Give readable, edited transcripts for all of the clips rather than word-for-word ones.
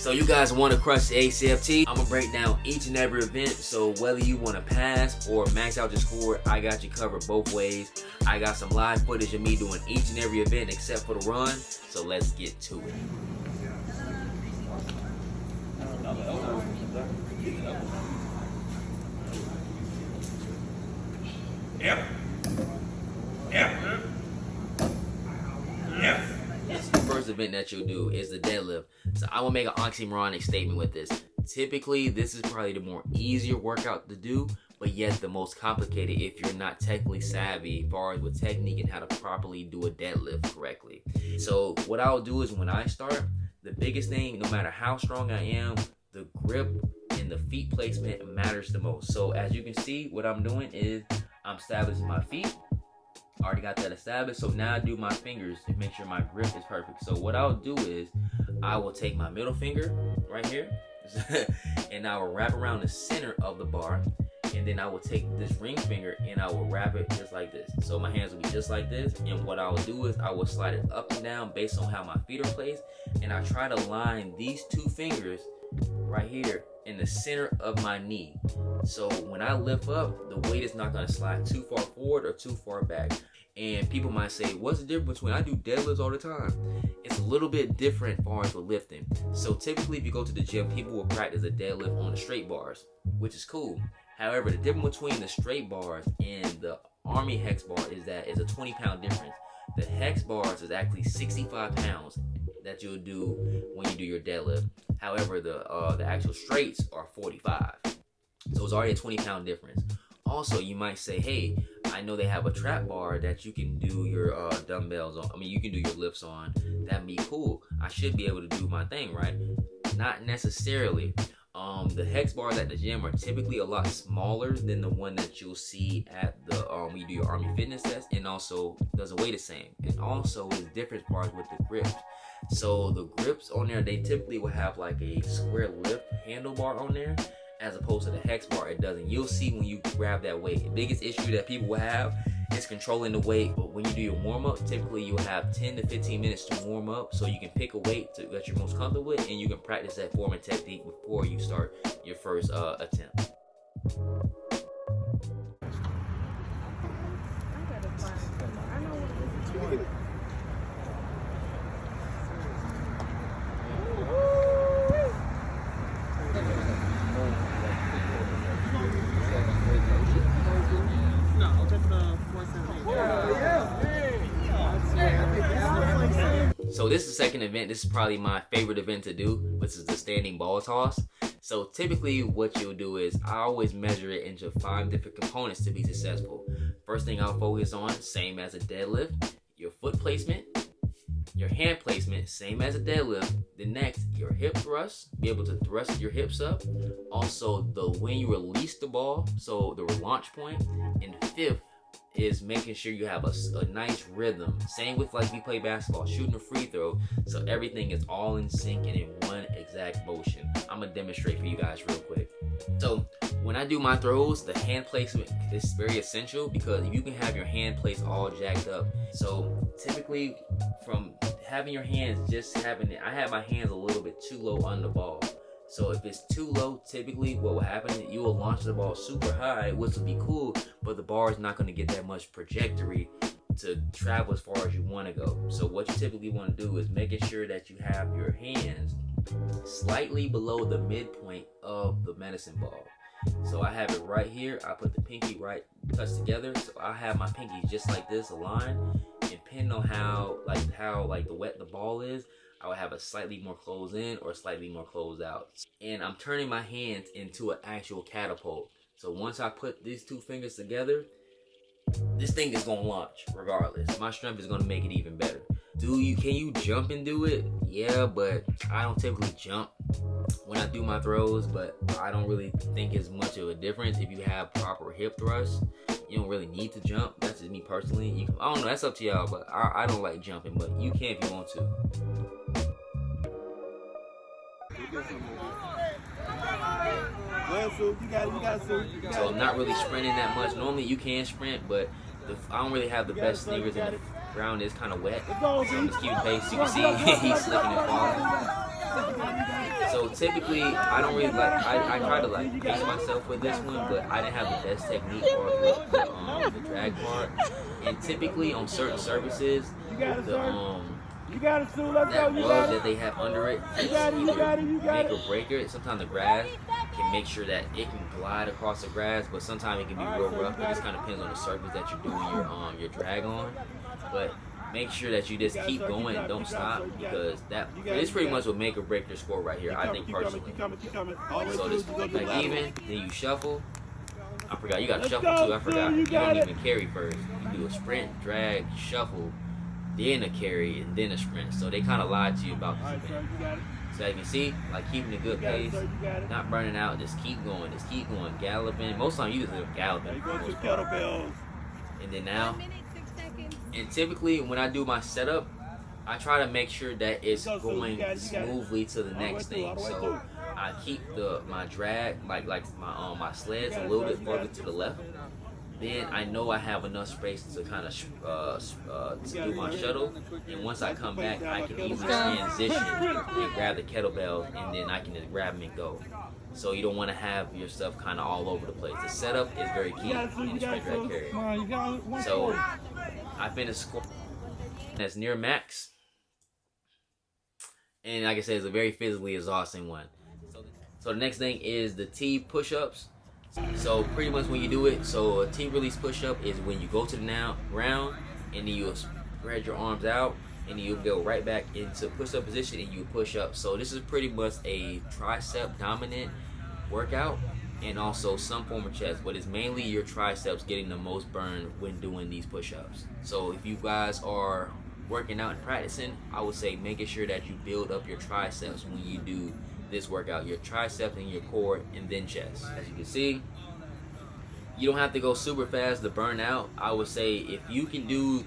So you guys want to crush the ACFT? I'm gonna break down each and every event. So whether you want to pass or max out your score, I got you covered both ways. I got some live footage of me doing each and every event except for the run. So let's get to it. Yep. The first event that you'll do is the deadlift. So I will make an oxymoronic statement with this. Typically, this is probably the more easier workout to do, but yet the most complicated if you're not technically savvy as far as with technique and how to properly do a deadlift correctly. So what I'll do is when I start, the biggest thing, no matter how strong I am, the grip and the feet placement matters the most. So as you can see, what I'm doing is I'm establishing my feet. Already got that established. So now I do my fingers to make sure my grip is perfect. So what I'll do is I will take my middle finger right here and I will wrap around the center of the bar. And then I will take this ring finger and I will wrap it just like this. So my hands will be just like this. And what I will do is I will slide it up and down based on how my feet are placed. And I try to line these two fingers right here in the center of my knee. So when I lift up, the weight is not going to slide too far forward or too far back. And people might say, what's the difference between I do deadlifts all the time? It's a little bit different as far as with lifting. So typically if you go to the gym, people will practice a deadlift on the straight bars, which is cool. However, the difference between the straight bars and the Army hex bar is that it's a 20-pound difference. The hex bars is actually 65 pounds that you'll do when you do your deadlift. However, the actual straights are 45. So it's already a 20-pound difference. Also, you might say, hey, I know they have a trap bar that you can do your dumbbells on. I mean, you can do your lifts on. That'd be cool. I should be able to do my thing, right? Not necessarily. The hex bars at the gym are typically a lot smaller than the one that you'll see at the when you do your Army fitness test, and also doesn't weigh the same. And also there's different parts with the grips. So the grips on there, they typically will have like a square lip handlebar on there, as opposed to the hex bar, it doesn't. You'll see when you grab that weight. The biggest issue that people will have is controlling the weight. But when you do your warm-up, typically you'll have 10 to 15 minutes to warm up, so you can pick a weight that you're most comfortable with, and you can practice that form and technique before you start your first attempt. So this is the second event. This is probably my favorite event to do, which is the standing ball toss. So typically what you'll do is I always measure it into 5 different components to be successful. First thing I'll focus on, same as a deadlift, your foot placement, your hand placement, same as a deadlift. The next, your hip thrust, be able to thrust your hips up. Also, when you release the ball, so the launch point. And fifth is making sure you have a nice rhythm. Same with like we play basketball, shooting a free throw. So everything is all in sync and in one exact motion. I'm gonna demonstrate for you guys real quick. So when I do my throws, the hand placement is very essential, because you can have your hand placed all jacked up. So typically from having your hands I have my hands a little bit too low on the ball. So if it's too low, typically what will happen is you will launch the ball super high, which will be cool, but the bar is not going to get that much trajectory to travel as far as you want to go. So what you typically want to do is making sure that you have your hands slightly below the midpoint of the medicine ball. So I have it right here. I put the pinky right touch together. So I have my pinky just like this aligned, and depending on how wet the ball is, I would have a slightly more closed in or slightly more closed out. And I'm turning my hands into an actual catapult. So once I put these 2 fingers together, this thing is gonna launch regardless. My strength is gonna make it even better. Can you jump and do it? Yeah, but I don't typically jump when I do my throws, but I don't really think it's much of a difference if you have proper hip thrust. You don't really need to jump. That's just me personally. I don't know, that's up to y'all, but I don't like jumping, but you can if you want to. So I'm not really sprinting that much. Normally you can sprint, but I don't really have the best sneakers, and the ground is kind of wet. So I'm just keeping pace. You can see he's slipping and falling. So So typically, I don't really like. I try to like pace myself with this one, but I didn't have the best technique for the drag part. And typically on certain surfaces, that rub that they have under it, make or break it. Sometimes the grass can make sure that it can glide across the grass, but sometimes it can be real rough. It just kind of depends on the surface that you're doing your drag on. But make sure that you just keep going and don't stop, because it's pretty much what make or break your score right here, I think personally. So this like even, then you shuffle. I forgot you got to shuffle too. I forgot you don't even carry first. You do a sprint, drag, shuffle, then a carry, and then a sprint. So they kind of lied to you about this event. So as you can see, like keeping a good pace, not burning out, just keep going, galloping. Most of the time you just live galloping for the most part. And then now, and typically when I do my setup, I try to make sure that it's going smoothly to the next thing. So I keep my drag, like my sleds a little bit further to the left. Then I know I have enough space to kind of to do my shuttle, and once I come back, I can easily transition and grab the kettlebells, and then I can just grab them and go. So you don't want to have your stuff kind of all over the place. The setup is very key in the sprint drag carry. So I finished score that's near max, and like I said, it's a very physically exhausting one. So the next thing is the T push-ups. So pretty much when you do it, so a T release push-up is when you go to the ground and then you spread your arms out and then you go right back into push-up position and you push up. So this is pretty much a tricep dominant workout and also some form of chest, but it's mainly your triceps getting the most burn when doing these push-ups. So if you guys are working out and practicing, I would say making sure that you build up your triceps when you do this workout, your triceps and your core, and then chest. As you can see, you don't have to go super fast to burn out. I would say if you can do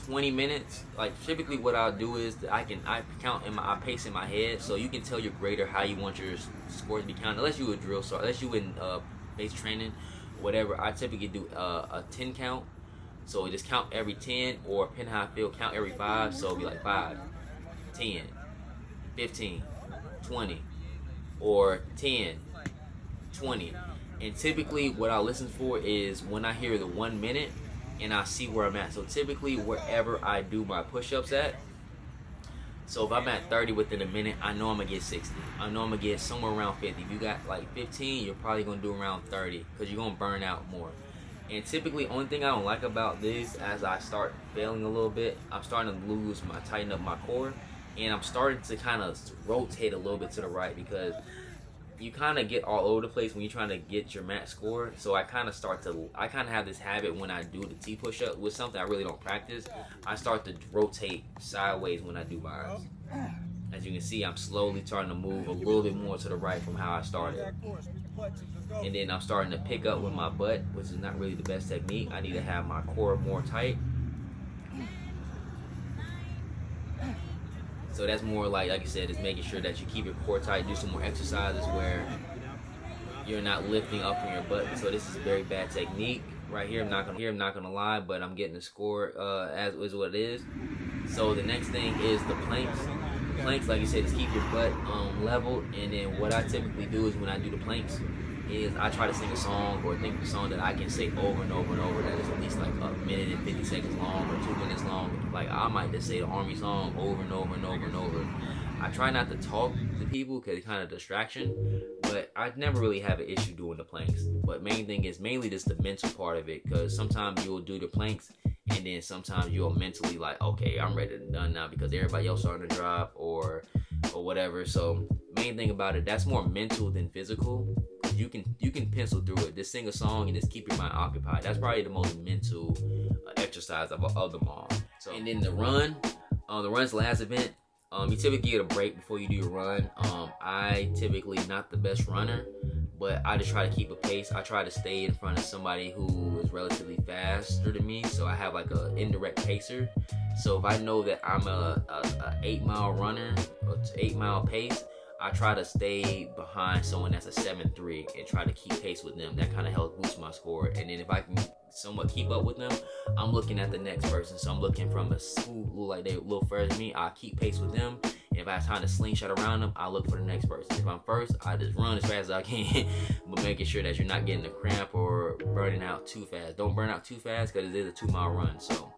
20 minutes, like typically what I'll do is that I count I pace in my head, so you can tell your grader how you want your score to be counted. Unless you would drill, so unless you in base training, whatever, I typically do a 10 count. So just count every 10, or depending how I feel, count every 5. So it'll be like 5, 10, 15, 20. Or 10, 20. And typically what I listen for is when I hear the 1 minute and I see where I'm at. So typically wherever I do my push-ups at, so if I'm at 30 within a minute, I know I'm gonna get 60. I know I'm gonna get somewhere around 50. If you got like 15, you're probably gonna do around 30 because you're gonna burn out more. And typically, only thing I don't like about this, as I start failing a little bit, I'm starting to tighten up my core. And I'm starting to kind of rotate a little bit to the right, because you kind of get all over the place when you're trying to get your max score. So I kind of have this habit when I do the T push-up with something I really don't practice. I start to rotate sideways when I do mine. As you can see, I'm slowly starting to move a little bit more to the right from how I started. And then I'm starting to pick up with my butt, which is not really the best technique. I need to have my core more tight. So that's more like I said, is making sure that you keep your core tight. Do some more exercises where you're not lifting up from your butt. So this is a very bad technique right here. I'm not gonna lie, but I'm getting the score as is what it is. So the next thing is the planks. The planks, like you said, is keep your butt level. And then what I typically do is when I do the planks is I try to sing a song or think of a song that I can say over and over and over that is at least like a minute and 50 seconds long or 2 minutes long. Like I might just say the Army song over and over and over and over. I try not to talk to people because it's kind of distraction, but I never really have an issue doing the planks. But main thing is mainly just the mental part of it, because sometimes you'll do the planks and then sometimes you'll mentally like, okay, I'm ready to done now because everybody else starting to drop or whatever. So main thing about it, that's more mental than physical. You can pencil through it. Just sing a song and just keep your mind occupied. That's probably the most mental exercise of them all. So, and then the run's the last event. You typically get a break before you do your run. I typically not the best runner, but I just try to keep a pace. I try to stay in front of somebody who is relatively faster than me, so I have like an indirect pacer. So if I know that I'm a 8-mile runner or 8-mile pace, I try to stay behind someone that's a 7.3 and try to keep pace with them. That kind of helps boost my score. And then if I can somewhat keep up with them, I'm looking at the next person. So I'm looking from who look like they a little further than me. I keep pace with them, If I have time to slingshot around them, I'll look for the next person. If I'm first, I just run as fast as I can, but making sure that you're not getting a cramp or burning out too fast. Don't burn out too fast because it is a 2-mile run. So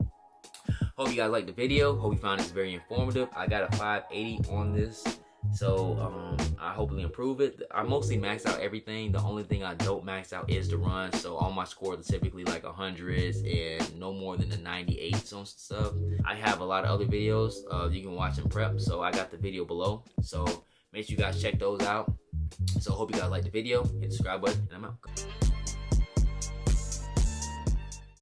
hope you guys liked the video. Hope you found this very informative. I got a 580 on this, so I hopefully improve it. I mostly max out everything. The only thing I don't max out is the run. So all my scores are typically like 100s and no more than the 98s on stuff. I have a lot of other videos you can watch and prep. So I got the video below. So make sure you guys check those out. So hope you guys liked the video. Hit the subscribe button and I'm out.